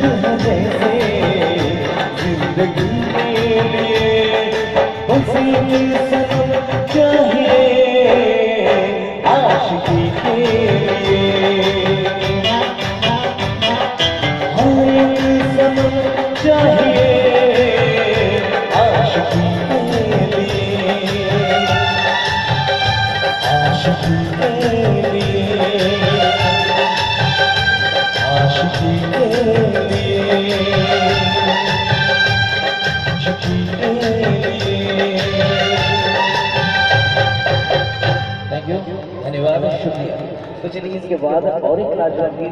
है जैसे जिंदगी के लिए बस एक सनम चाहिए आशिकी के लिए। हाँ एक सनम चाहिए आशिकी के लिए, आशिकी के लिए, आशिकी के लिए, आशिकी के लिए। थैंक यू, धन्यवाद, शुक्रिया। तो चलिए इसके बाद और एक लाजवाब गीत